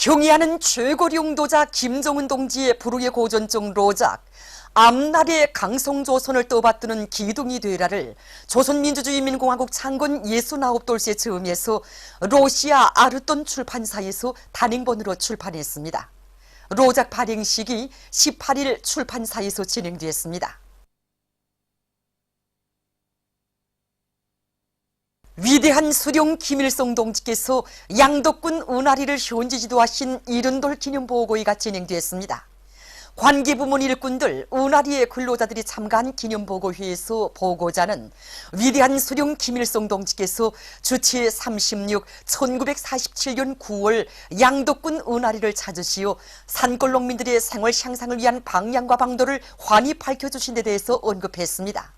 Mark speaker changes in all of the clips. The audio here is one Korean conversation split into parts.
Speaker 1: 경의하는 최고 용도자 김정은 동지의 불후의 고전적 로작 앞날의 강성조선을 떠받드는 기둥이 되라를 조선민주주의인민공화국 창건 69돌째 즈음에서 러시아 아르돈 출판사에서 단행본으로 출판했습니다. 로작 발행식이 18일 출판사에서 진행되었습니다. 위대한 수령 김일성 동지께서 양덕군 은하리를 현지 지도하신 이른돌 기념보고회가 진행되었습니다. 관계부문 일꾼들, 은하리의 근로자들이 참가한 기념보고회에서 보고자는 위대한 수령 김일성 동지께서 주치 36, 1947년 9월 양덕군 은하리를 찾으시어 산골 농민들의 생활 향상을 위한 방향과 방도를 환히 밝혀주신 데 대해서 언급했습니다.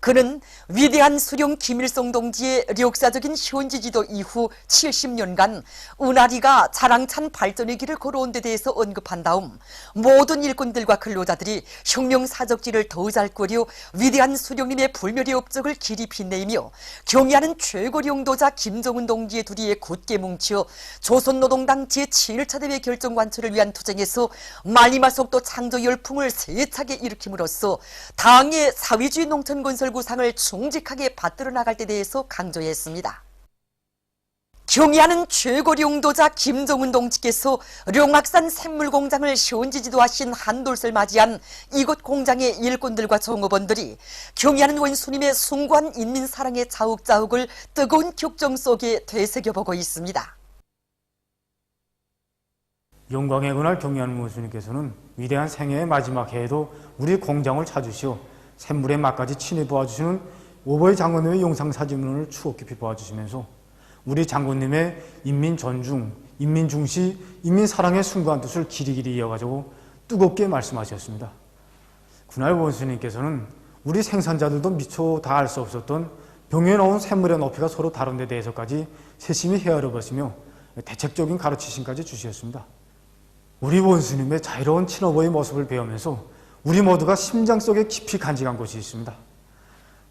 Speaker 1: 그는 위대한 수령 김일성 동지의 역사적인 현지 지도 이후 70년간 은하리가 자랑찬 발전의 길을 걸어온 데 대해서 언급한 다음 모든 일꾼들과 근로자들이 혁명사적지를 더 잘 꾸려 위대한 수령님의 불멸의 업적을 길이 빛내며 경의하는 최고 용도자 김정은 동지의 둘이 굳게 뭉쳐 조선노동당 제7차 대회 결정관철을 위한 투쟁에서 말리마속도 창조 열풍을 세차게 일으킴으로써 당의 사회주의 농촌건설 구상을 충직하게 받들어 나갈 때 대해서 강조했습니다. 경의하는 최고 용도자 김정은 동지께서 룡악산 샘물공장을 현지 지도하신 한돌을 맞이한 이곳 공장의 일꾼들과 종업원들이 경의하는 원수님의 숭고한 인민사랑의 자욱자욱을 뜨거운 격정 속에 되새겨보고 있습니다.
Speaker 2: 영광의 그날 경의하는 원수님께서는 위대한 생애의 마지막 해에도 우리 공장을 찾으시오 샘물의 맛까지 친히 보아주시는 오버의 장군님의 영상사진을 추억 깊이 보아주시면서 우리 장군님의 인민 존중, 인민 중시, 인민 사랑의 숭고한 뜻을 길이길이 이어가지고 뜨겁게 말씀하셨습니다. 그날 원수님께서는 우리 생산자들도 미처 다 알 수 없었던 병에 넣은 샘물의 높이가 서로 다른 데 대해서까지 세심히 헤아려 보시며 대책적인 가르치심까지 주셨습니다. 우리 원수님의 자유로운 친어버의 모습을 배우면서 우리 모두가 심장 속에 깊이 간직한 것이 있습니다.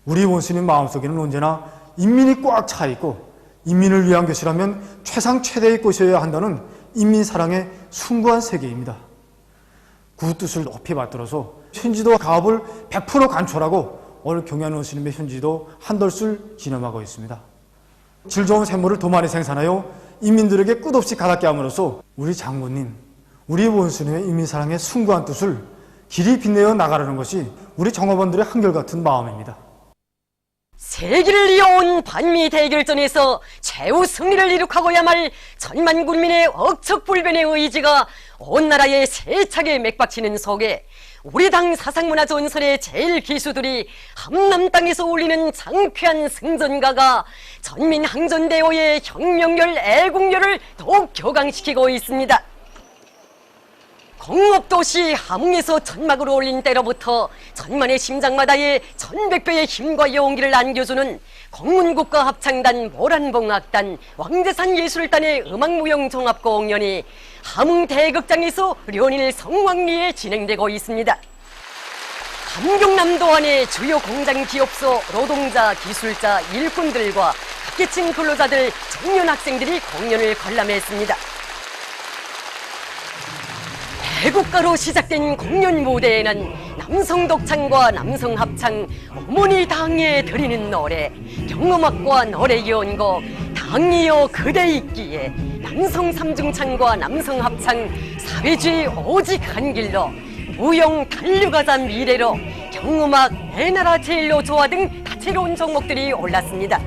Speaker 2: 우리 원수님 마음속에는 언제나 인민이 꽉 차 있고 인민을 위한 것이라면 최상 최대의 것이어야 한다는 인민사랑의 숭고한 세계입니다. 그 뜻을 높이 받들어서 현지도 가업을 100% 간철하고 오늘 경의하는 원수님의 현지도 한돌술 기념하고 있습니다. 질 좋은 샘물을 더 많이 생산하여 인민들에게 끝없이 가닿게 함으로써 우리 장군님, 우리 원수님의 인민사랑의 숭고한 뜻을 길이 빛내어 나가려는 것이 우리 종업원들의 한결같은 마음입니다.
Speaker 1: 세기를 이어온 반미 대결전에서 최후 승리를 이룩하고야 말 천만 군민의 억척불변의 의지가 온 나라에 세차게 맥박치는 속에 우리 당 사상문화 전설의 제일 기수들이 함남 땅에서 울리는 장쾌한 승전가가 전민항전대오의 혁명열 애국열을 더욱 격앙시키고 있습니다. 공업도시 함흥에서 천막으로 올린 때로부터 천만의 심장마다의 1100배의 힘과 용기를 안겨주는 공문국가 합창단 모란봉악단 왕대산 예술단의 음악무용 종합공연이 함흥대극장에서 련일 성황리에 진행되고 있습니다. 함경남도 안의 주요 공장 기업소 노동자, 기술자, 일꾼들과 각계층 근로자들, 청년 학생들이 공연을 관람했습니다. 애국가로 시작된 공연 무대에는 남성 독창과 남성 합창, 어머니 당에 드리는 노래, 경음악과 노래 연곡, 당이여 그대 있기에, 남성 삼중창과 남성 합창, 사회주의 오직 한 길로, 무용 달려가자 미래로, 경음악 내 나라 제일로 좋아 등 다채로운 종목들이 올랐습니다.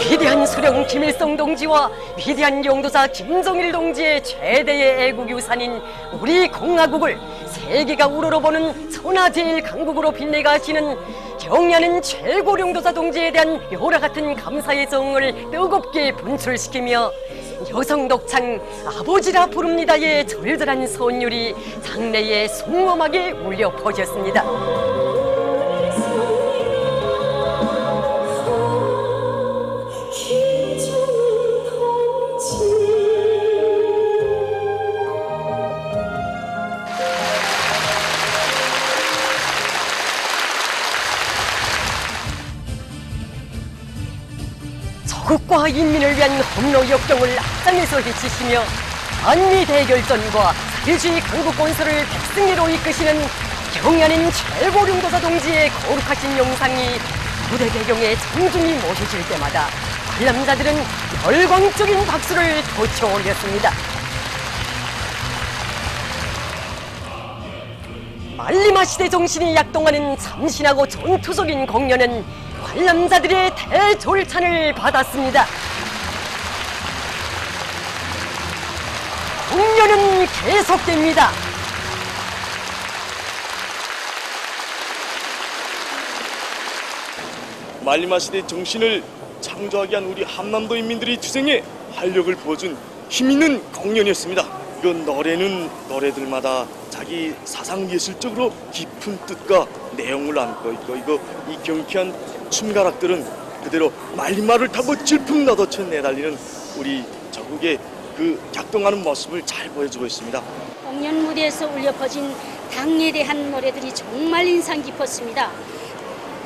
Speaker 1: 위대한 수령 김일성 동지와 위대한 용도자 김정일 동지의 최대의 애국유산인 우리 공화국을 세계가 우러러보는 천하제일 강국으로 빛내가시는 경의하는 최고 용도자 동지에 대한 요라 같은 감사의 정을 뜨겁게 분출시키며 여성 독창 아버지라 부릅니다의 절절한 선율이 장래에 숭엄하게 울려 퍼졌습니다.
Speaker 3: 국가와 인민을 위한 험로 역경을 앞장에서 헤치시며 한미 대결전과 사회주의 강국 건설을 백승리로 이끄시는 경연인 최고령도사 동지의 거룩하신 영상이 무대 배경에 장중히 모셔질 때마다 관람자들은 열광적인 박수를 거쳐 올렸습니다. 말리마 시대 정신이 약동하는 참신하고 전투적인 공연은 관람자들의 대졸찬을 받았습니다. 공연은 계속됩니다.
Speaker 4: 말리마 시대 정신을 창조하게 한 우리 한남도 인민들이 투쟁에 활력을 부어준 힘있는 공연이었습니다. 이건 노래는 노래들마다 자기 사상 예술적으로 깊은 뜻과 내용을 안고 있고 이 경쾌한 춤가락들은 그대로 말리마를 타고 질풍나도쳐 내달리는 우리 전국의 그 격동하는 모습을 잘 보여주고 있습니다.
Speaker 5: 공연 무대에서 울려 퍼진 당에 대한 노래들이 정말 인상 깊었습니다.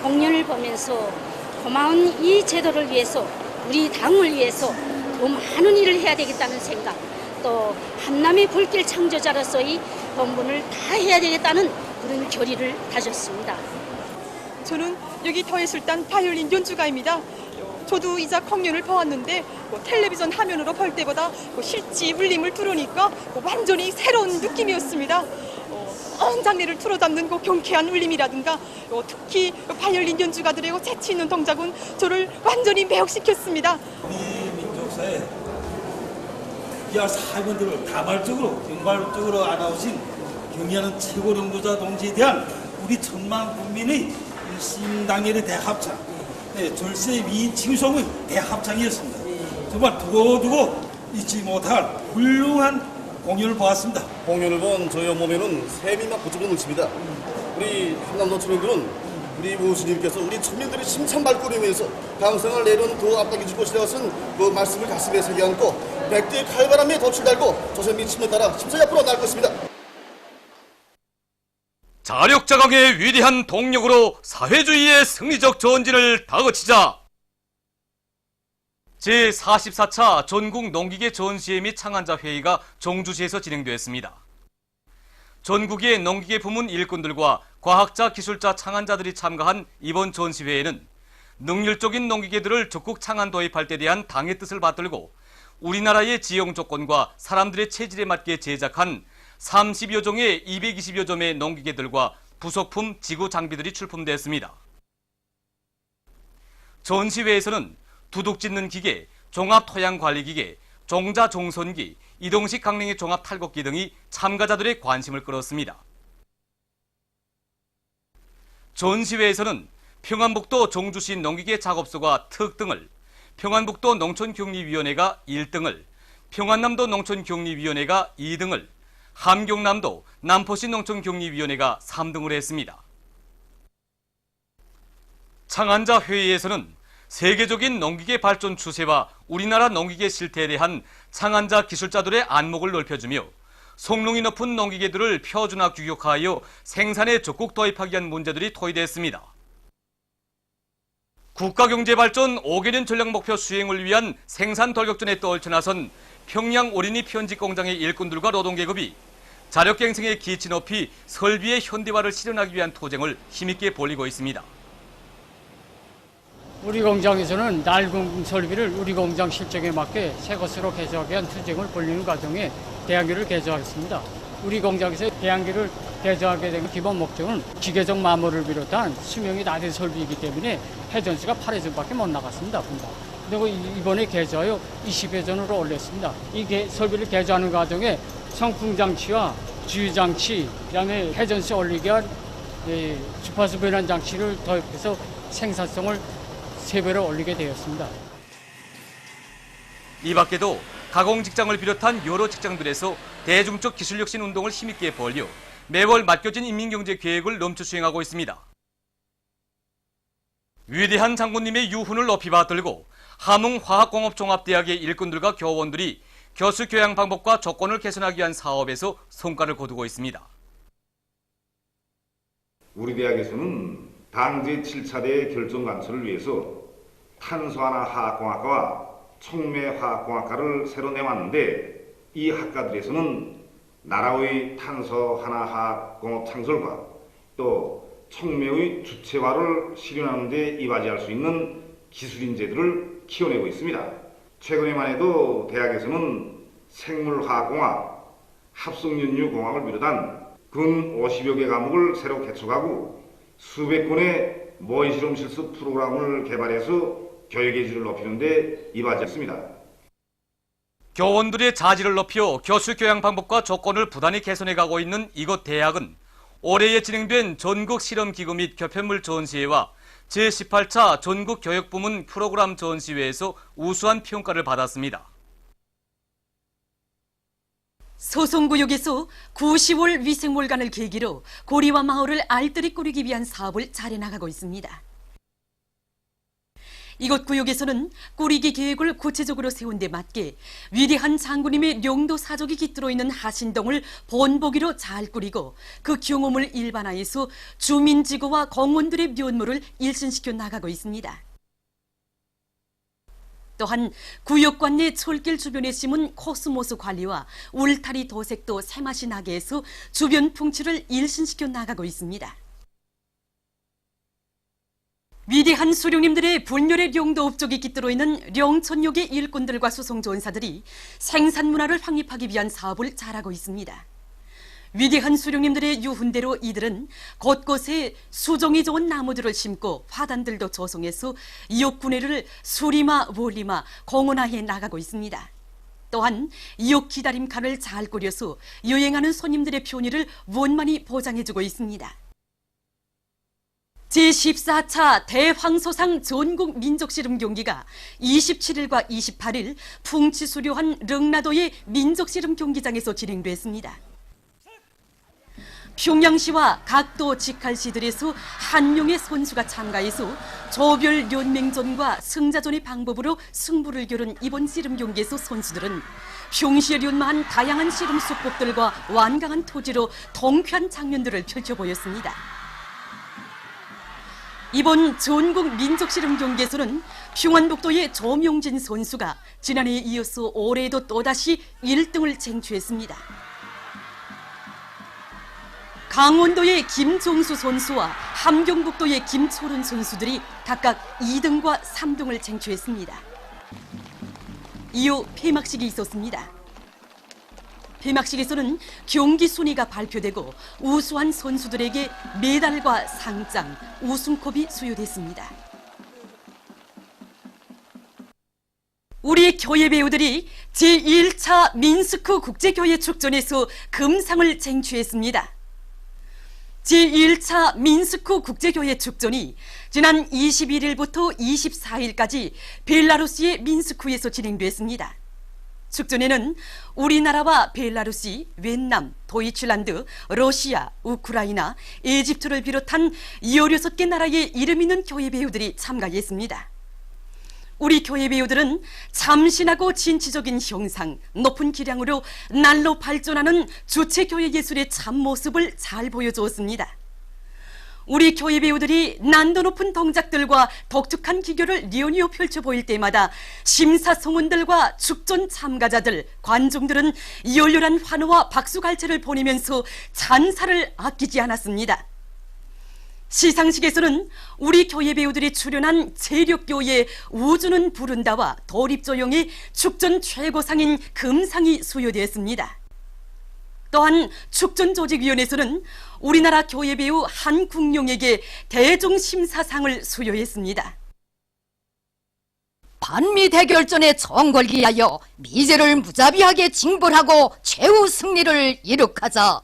Speaker 5: 공연을 보면서 고마운 이 제도를 위해서, 우리 당을 위해서 더 많은 일을 해야 되겠다는 생각, 또 한남의 불길 창조자로서의 본분을 다 해야 되겠다는 그런 결의를 다졌습니다.
Speaker 6: 저는 여기 더해술단 바이올린 연주가입니다. 저도 이자 공연을 봐왔는데 텔레비전 화면으로 볼 때보다 실제 울림을 들으니까 완전히 새로운 느낌이었습니다. 장례를 틀어잡는 경쾌한 울림이라든가 특히 바이올린 연주가들의 재치 있는 동작은 저를 완전히 매혹시켰습니다.
Speaker 7: 우리 민족사에 이하 사회분들을 다발적으로 경발적으로 안아오신 경의하는 최고령도자 동지에 대한 우리 천만 국민의 일심당연의 대합창, 절세 위인 칭송의 대합창이었습니다. 정말 두고두고 잊지 못할 훌륭한 공연을 보았습니다.
Speaker 8: 공연을 본 저희 온몸에는 샘이 막 부쩍 넘칩니다. 우리 한남도 주민들은 우리 무스님께서 우리 주민들의 심찬 발걸음에서 강성을 내려온 그 앞다기 줄 것이라고 쓴 그 말씀을 가슴에 새겨 안고 백대의 칼바람에 덫을 달고 조선 미침을 따라 심사히 앞으로 날 것입니다.
Speaker 9: 자력자강의 위대한 동력으로 사회주의의 승리적 전진을 다그치자. 제44차 전국 농기계 전시회 및 창안자 회의가 정주시에서 진행되었습니다. 전국의 농기계 부문 일꾼들과 과학자, 기술자, 창안자들이 참가한 이번 전시회에는 능률적인 농기계들을 적극 창안 도입할 때 대한 당의 뜻을 받들고 우리나라의 지형 조건과 사람들의 체질에 맞게 제작한 30여 종의 220여 점의 농기계들과 부속품, 지구 장비들이 출품되었습니다. 전시회에서는 두둑 짓는 기계, 종합 토양 관리 기계, 종자 종선기, 이동식 강냉이 종합 탈곡기 등이 참가자들의 관심을 끌었습니다. 전시회에서는 평안북도 정주시 농기계 작업소가 특등을, 평안북도 농촌격리위원회가 1등을, 평안남도 농촌격리위원회가 2등을, 함경남도 남포시 농촌격리위원회가 3등을 했습니다. 창안자 회의에서는 세계적인 농기계 발전 추세와 우리나라 농기계 실태에 대한 창안자 기술자들의 안목을 넓혀주며 성능이 높은 농기계들을 표준화 규격화하여 생산에 적극 도입하기 위한 문제들이 토의됐습니다. 국가경제발전 5개년 전략목표 수행을 위한 생산 돌격전에 떨쳐나선 평양 어린이 편집공장의 일꾼들과 노동계급이 자력갱생의 기치 높이 설비의 현대화를 실현하기 위한 투쟁을 힘있게 벌이고 있습니다.
Speaker 10: 우리 공장에서는 낡은 설비를 우리 공장 실적에 맞게 새 것으로 개조하기 위한 투쟁을 벌이는 과정에 대항기를 개조하겠습니다. 우리 공장에서 대항기를 개조하게 된 기본 목적은 기계적 마모를 비롯한 수명이 낮은 설비이기 때문에 회전수가 8회전밖에 못 나갔습니다. 그리고 이번에 개조하여 20회전으로 올렸습니다. 이 설비를 개조하는 과정에 성풍장치와 주유장치, 그다음에 회전수 올리기 위한 주파수 변환 장치를 도입해서 생산성을 3배로 올리게 되었습니다.
Speaker 9: 이 밖에도 가공 직장을 비롯한 여러 직장들에서 대중적 기술혁신 운동을 힘있게 벌여 매월 맡겨진 인민경제 계획을 넘쳐 수행하고 있습니다. 위대한 장군님의 유훈을 높이 받들고 함흥화학공업종합대학의 일꾼들과 교원들이 교수 교양 방법과 조건을 개선하기 위한 사업에서 성과를 거두고 있습니다.
Speaker 11: 우리 대학에서는 당 제7차대 결정 관철을 위해서 탄소하나화학공학과와 촉매화학공학과를 새로 내왔는데 이 학과들에서는 나라의 탄소하나화학공업 창설과 또 촉매의 주체화를 실현하는 데 이바지할 수 있는 기술인재들을 키워내고 있습니다. 최근에만 해도 대학에서는 생물화학공학, 합성연료공학을 비롯한 근 50여 개 과목을 새로 개척하고 수백 건의 모의실험 실습 프로그램을 개발해서 교육의 질을 높이는 데 이바지했습니다.
Speaker 9: 교원들의 자질을 높여 교수 교양 방법과 조건을 부단히 개선해가고 있는 이곳 대학은 올해에 진행된 전국 실험기구 및 교편물 전시회와 제18차 전국 교육부문 프로그램 전시회에서 우수한 평가를 받았습니다.
Speaker 1: 소송구역에서 90월 위생몰간을 계기로 고리와 마을을 알뜰히 꾸리기 위한 사업을 잘해나가고 있습니다. 이곳 구역에서는 꾸리기 계획을 구체적으로 세운 데 맞게 위대한 장군님의 용도 사족이 깃들어 있는 하신동을 본보기로 잘 꾸리고 그 경험을 일반화해서 주민지구와 공원들의 면모를 일신시켜 나가고 있습니다. 또한 구역관 내 철길 주변에 심은 코스모스 관리와 울타리 도색도 새맛이 나게 해서 주변 풍치를 일신시켜 나가고 있습니다. 위대한 수령님들의 불멸의 용도 업적이 깃들어 있는 령천역의 일꾼들과 수송전사들이 생산문화를 확립하기 위한 사업을 잘하고 있습니다. 위대한 수령님들의 유훈대로 이들은 곳곳에 수종이 좋은 나무들을 심고 화단들도 조성해서 이옥군회를 수리마, 월리마, 공원화해 나가고 있습니다. 또한 이옥 기다림칸을 잘 꾸려서 여행하는 손님들의 편의를 원만히 보장해주고 있습니다. 제14차 대황소상 전국 민족씨름 경기가 27일과 28일 풍치수려한 릉나도의 민족씨름 경기장에서 진행됐습니다. 평양시와 각도 직할시들에서 한 명의 선수가 참가해서 조별 연맹전과 승자전의 방법으로 승부를 겨룬 이번 씨름 경기에서 선수들은 평시에 연마한 다양한 씨름 수법들과 완강한 토지로 통쾌한 장면들을 펼쳐 보였습니다. 이번 전국 민족씨름 경기에서는 평안북도의 조명진 선수가 지난해에 이어서 올해에도 또다시 1등을 쟁취했습니다. 강원도의 김종수 선수와 함경북도의 김초른 선수들이 각각 2등과 3등을 쟁취했습니다. 이후 폐막식이 있었습니다. 폐막식에서는 경기 순위가 발표되고 우수한 선수들에게 메달과 상장, 우승컵이 수여됐습니다. 우리 교회 배우들이 제1차 민스크 국제교회 축전에서 금상을 쟁취했습니다. 제1차 민스크 국제교회 축전이 지난 21일부터 24일까지 벨라루스의 민스크에서 진행됐습니다. 축전에는 우리나라와 벨라루시, 웬남, 도이칠란드, 러시아, 우크라이나, 이집트를 비롯한 16개 나라의 이름 있는 교회 배우들이 참가했습니다. 우리 교회 배우들은 참신하고 진취적인 형상, 높은 기량으로 날로 발전하는 주체교회 예술의 참모습을 잘 보여주었습니다. 우리 교회 배우들이 난도 높은 동작들과 독특한 기교를 연이어 펼쳐 보일 때마다 심사송원들과 축전 참가자들, 관중들은 열렬한 환호와 박수갈채를 보내면서 찬사를 아끼지 않았습니다. 시상식에서는 우리 교회 배우들이 출연한 체력교의 우주는 부른다와 도립조용의 축전 최고상인 금상이 수여되었습니다. 또한 축전조직위원회에서는 우리나라 교회 배우 한국룡에게 대종심사상을 수여했습니다.
Speaker 12: 반미 대결전에 정걸기하여 미제를 무자비하게 징벌하고 최후 승리를 이룩하자.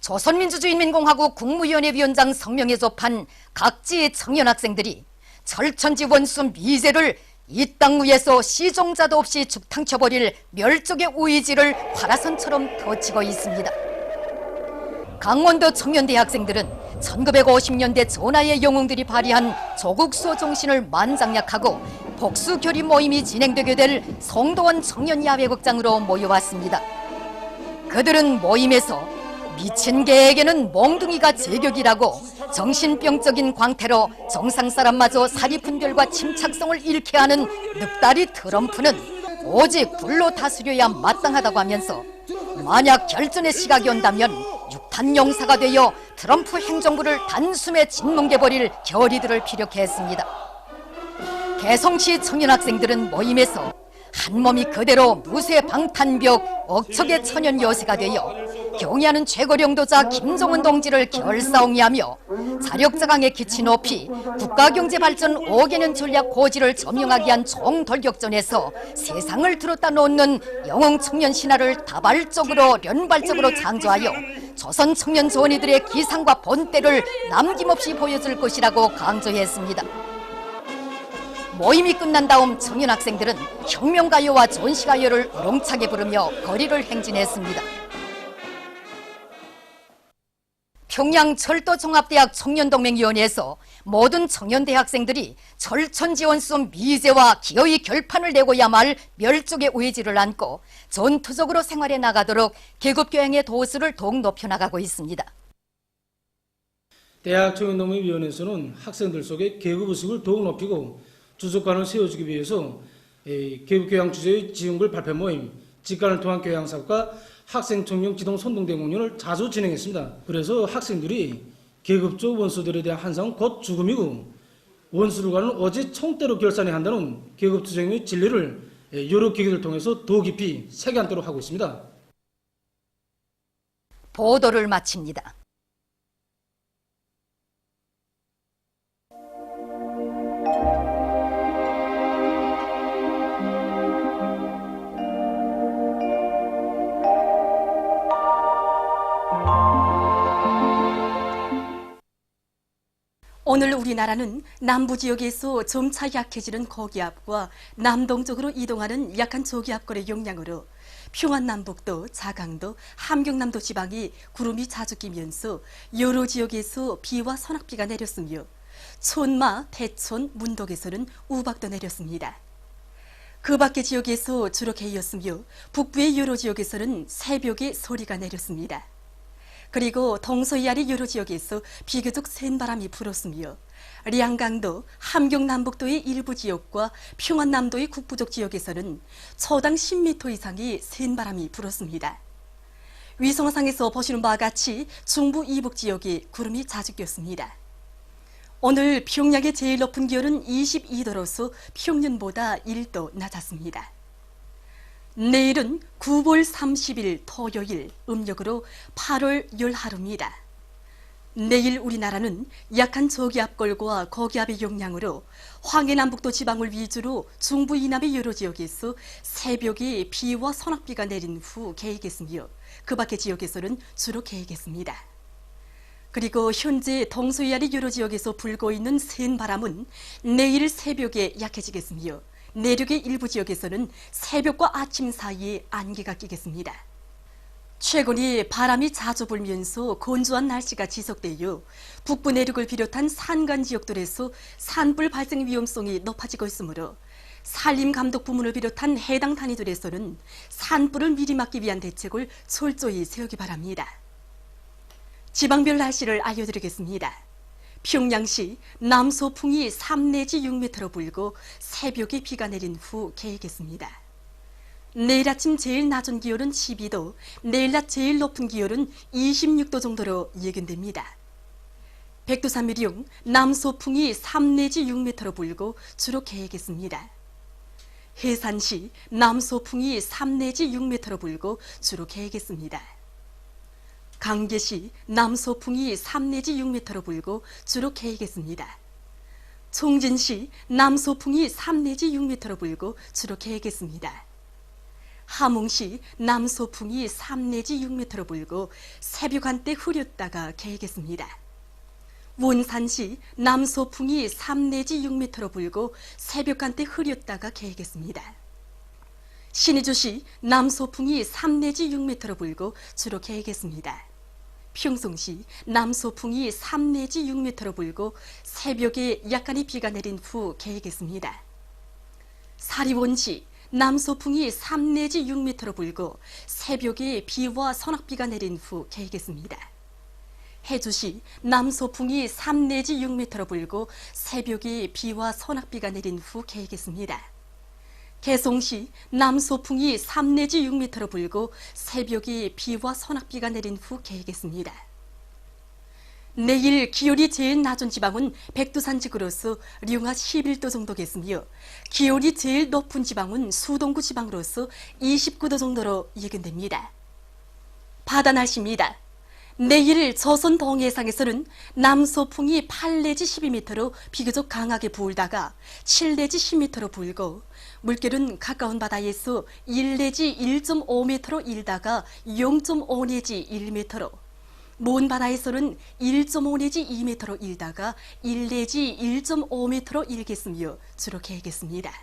Speaker 12: 조선민주주의인민공화국 국무위원회 위원장 성명에 접한 각지의 청년 학생들이 철천지 원수 미제를 이 땅 위에서 시종자도 없이 죽탕쳐버릴 멸족의 의지를 화라선처럼 덧치고 있습니다. 강원도 청년대 학생들은 1950년대 전하의 영웅들이 발휘한 조국수호 정신을 만장약하고 복수교리 모임이 진행되게 될 성도원 청년야외극장으로 모여왔습니다. 그들은 모임에서 미친 개에게는 몽둥이가 제격이라고 정신병적인 광태로 정상 사람마저 사리 분별과 침착성을 잃게 하는 늑다리 트럼프는 오직 불로 다스려야 마땅하다고 하면서 만약 결전의 시각이 온다면 육탄 용사가 되어 트럼프 행정부를 단숨에 짓뭉개버릴 결의들을 피력해 했습니다. 개성시 청년학생들은 모임에서 한 몸이 그대로 무쇠 방탄벽 억척의 천연 요새가 되어 경의하는 최고령도자 김정은 동지를 결사옹이하며 자력자강의 기치 높이 국가경제발전 5개년 전략 고지를 점령하기 위한 총돌격전에서 세상을 들었다 놓는 영웅 청년 신화를 다발적으로 연발적으로 창조하여 조선 청년 조언이들의 기상과 본때를 남김없이 보여줄 것이라고 강조했습니다. 모임이 끝난 다음 청년학생들은 혁명가요와 전시가요를 우렁차게 부르며 거리를 행진했습니다. 평양철도종합대학 청년동맹위원회에서 모든 청년대학생들이 철천지원수 미제와 기어이 결판을 내고야 말 멸족의 의지를 안고 전투적으로 생활해 나가도록 계급교양의 도수를 더욱 높여나가고 있습니다.
Speaker 13: 대학 청년동맹위원회에서는 학생들 속에 계급의식을 더욱 높이고 주석관을 세워주기 위해서 계급교양 주제의 지원글 발표 모임, 직관을 통한 교양사업과 학생 청년 기동 선동대공연을 자주 진행했습니다. 그래서 학생들이 계급적 원수들에 대한 한상은 곧 죽음이고 원수를 가는 오직 총대로 결산해야 한다는 계급투쟁의 진리를 여러 계기를 통해서 더 깊이 새겨안도록 하고 있습니다.
Speaker 12: 보도를 마칩니다.
Speaker 6: 오늘 우리나라는 남부 지역에서 점차 약해지는 고기압과 남동쪽으로 이동하는 약한 저기압골의 영향으로 평안남북도, 자강도, 함경남도 지방이 구름이 자주 끼면서 여러 지역에서 비와 소낙비가 내렸으며 촌마, 대촌, 문덕에서는 우박도 내렸습니다. 그 밖의 지역에서 주로 개였으며 북부의 여러 지역에서는 새벽에 소리가 내렸습니다. 그리고 동서이아리 여러 지역에서 비교적 센 바람이 불었으며 량강도, 함경남북도의 일부 지역과 평안남도의 북부쪽 지역에서는 초당 10m 이상의 센 바람이 불었습니다. 위성상에서 보시는 바와 같이 중부 이북 지역에 구름이 자주 꼈습니다. 오늘 평양의 제일 높은 기온은 22도로서 평년보다 1도 낮았습니다. 내일은 9월 30일 토요일 음력으로 8월 열하루입니다. 내일 우리나라는 약한 저기압골과 고기압의 영향으로 황해남북도 지방을 위주로 중부 이남의 여러 지역에서 새벽에 비와 소낙비가 내린 후 개이겠으며 그 밖의 지역에서는 주로 개이겠습니다. 그리고 현재 동서이아리 여러 지역에서 불고 있는 센 바람은 내일 새벽에 약해지겠으며 내륙의 일부 지역에서는 새벽과 아침 사이에 안개가 끼겠습니다. 최근에 바람이 자주 불면서 건조한 날씨가 지속되어 북부 내륙을 비롯한 산간 지역들에서 산불 발생 위험성이 높아지고 있으므로 산림감독 부문을 비롯한 해당 단위들에서는 산불을 미리 막기 위한 대책을 철저히 세우기 바랍니다. 지방별 날씨를 알려드리겠습니다. 평양시 남소풍이 3 내지 6m로 불고 새벽에 비가 내린 후 개이겠습니다. 내일 아침 제일 낮은 기온은 12도, 내일 낮 제일 높은 기온은 26도 정도로 예견됩니다. 백두산미령 남소풍이 3 내지 6m로 불고 주로 개이겠습니다. 해산시 남소풍이 3 내지 6m로 불고 주로 개이겠습니다. 강계시 남소풍이 3 내지 6m로 불고 주로 개이겠습니다. 총진시 남소풍이 3 내지 6m로 불고 주로 개이겠습니다. 함흥시 남소풍이 3 내지 6m로 불고 새벽 한때 흐렸다가 개이겠습니다. 원산시 남소풍이 3 내지 6m로 불고 새벽 한때 흐렸다가 개이겠습니다. 신의주시 남소풍이 3 내지 6m로 불고 주로 개이겠습니다. 평송시 남소풍이 3 내지 6m로 불고 새벽에 약간의 비가 내린 후 개이겠습니다. 사리원시 남소풍이 3 내지 6m로 불고 새벽에 비와 소낙비가 내린 후 개이겠습니다.
Speaker 14: 해주시 남소풍이 3 내지 6m로 불고 새벽에 비와 소낙비가 내린 후 개겠습니다. 개송시 남소풍이 3 내지 6m로 불고 새벽에 비와 소낙비가 내린 후 개겠습니다. 내일 기온이 제일 낮은 지방은 백두산지구로서 령하 11도 정도겠으며 기온이 제일 높은 지방은 수동구 지방으로서 29도 정도로 예견됩니다. 바다 날씨입니다. 내일 조선 동해상에서는 남소풍이 8 내지 12m로 비교적 강하게 불다가 7 내지 10m로 불고 물결은 가까운 바다에서 1 내지 1.5m로 일다가 0.5 내지 1m로 먼 바다에서는 1.5 내지 2m로 일다가 1 내지 1.5m로 일겠으며 주로 개겠습니다.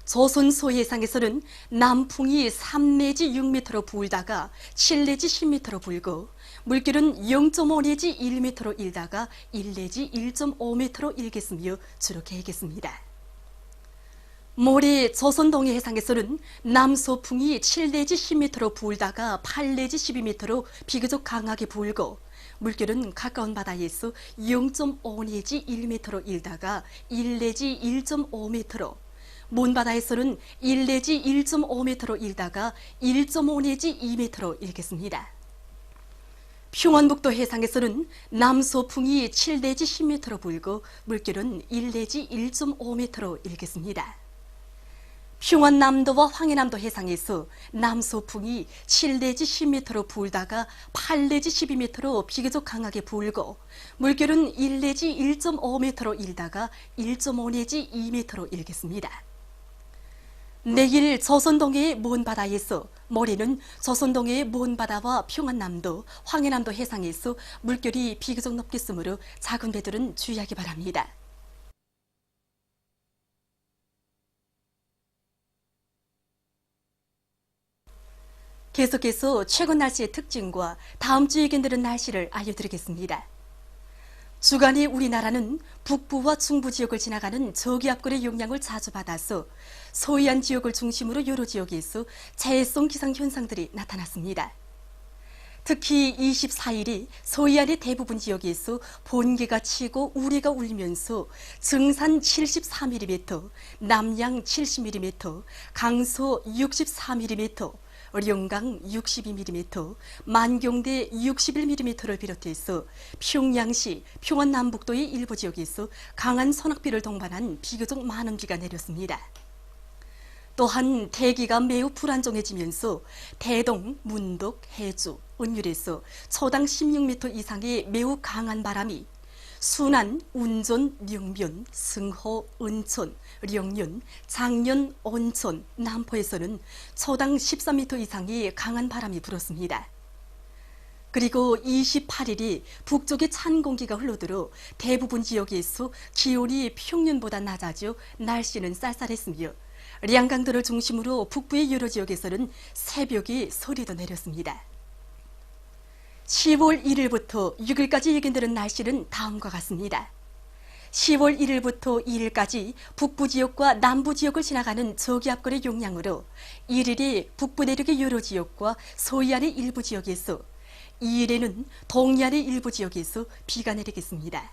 Speaker 14: 조선 소해상에서는 남풍이 3 내지 6m로 불다가 7 내지 10m로 불고 물결은 0.5 내지 1m로 일다가 1 내지 1.5m로 일겠으며 주로 개겠습니다. 모레 조선 동해해상에서는 남소풍이 7 내지 10m로 불다가 8 내지 12m로 비교적 강하게 불고 물결은 가까운 바다에서 0.5 내지 1m로 일다가 1 내지 1.5m로 먼 바다에서는 1 내지 1.5m로 일다가 1.5 내지 2m로 일겠습니다. 평안북도 해상에서는 남소풍이 7 내지 10m로 불고 물결은 1 내지 1.5m로 일겠습니다. 평안남도와 황해남도 해상에서 남소풍이 7 내지 10m로 불다가 8 내지 12m로 비교적 강하게 불고 물결은 1 내지 1.5m로 일다가 1.5 내지 2m로 일겠습니다. 내일 조선동해의 먼 바다에서 모레는 조선동해의 먼 바다와 평안남도, 황해남도 해상에서 물결이 비교적 높겠으므로 작은 배들은 주의하기 바랍니다. 계속해서 최근 날씨의 특징과 다음 주 예견되는 날씨를 알려드리겠습니다. 주간에 우리나라는 북부와 중부 지역을 지나가는 저기압골의 영향을 자주 받아서 서해안 지역을 중심으로 여러 지역에서 재해성 기상 현상들이 나타났습니다. 특히 24일이 서해안의 대부분 지역에서 번개가 치고 우레가 울리면서 증산 74mm, 남양 70mm, 강서 64mm, 령강 62mm, 만경대 61mm를 비롯해서 평양시, 평안남북도의 일부 지역에서 강한 소낙비를 동반한 비교적 많은 비가 내렸습니다. 또한 대기가 매우 불안정해지면서 대동, 문덕, 해주, 은율에서 초당 16m 이상의 매우 강한 바람이 순안, 운전, 령변, 승호, 은천, 령년, 장년, 온천, 남포에서는 초당 13m 이상의 강한 바람이 불었습니다. 그리고 28일이 북쪽에 찬 공기가 흘러들어 대부분 지역에서 기온이 평년보다 낮아져 날씨는 쌀쌀했으며 량강도를 중심으로 북부의 여러 지역에서는 새벽에 소리도 내렸습니다. 10월 1일부터 6일까지 예견되는 날씨는 다음과 같습니다. 10월 1일부터 2일까지 북부 지역과 남부 지역을 지나가는 저기압골의 영향으로 1일이 북부 내륙의 여러 지역과 서해안의 일부 지역에서 2일에는 동해안의 일부 지역에서 비가 내리겠습니다.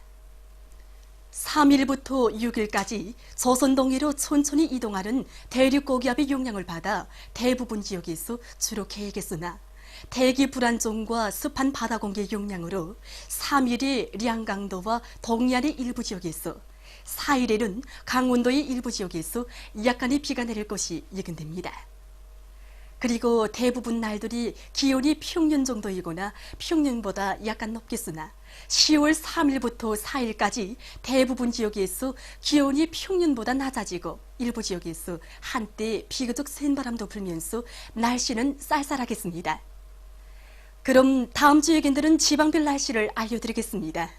Speaker 14: 3일부터 6일까지 조선 동해로 천천히 이동하는 대륙 고기압의 영향을 받아 대부분 지역에서 주로 개겠으나 대기 불안정과 습한 바다 공기의 영향으로 3일에 량강도와 동해안의 일부 지역에서 4일에는 강원도의 일부 지역에서 약간의 비가 내릴 것이 예견됩니다. 그리고 대부분 날들이 기온이 평년 정도이거나 평년보다 약간 높겠으나 10월 3일부터 4일까지 대부분 지역에서 기온이 평년보다 낮아지고 일부 지역에서 한때 비교적 센 바람도 불면서 날씨는 쌀쌀하겠습니다. 그럼 다음 주 예견되는 지방별 날씨를 알려드리겠습니다.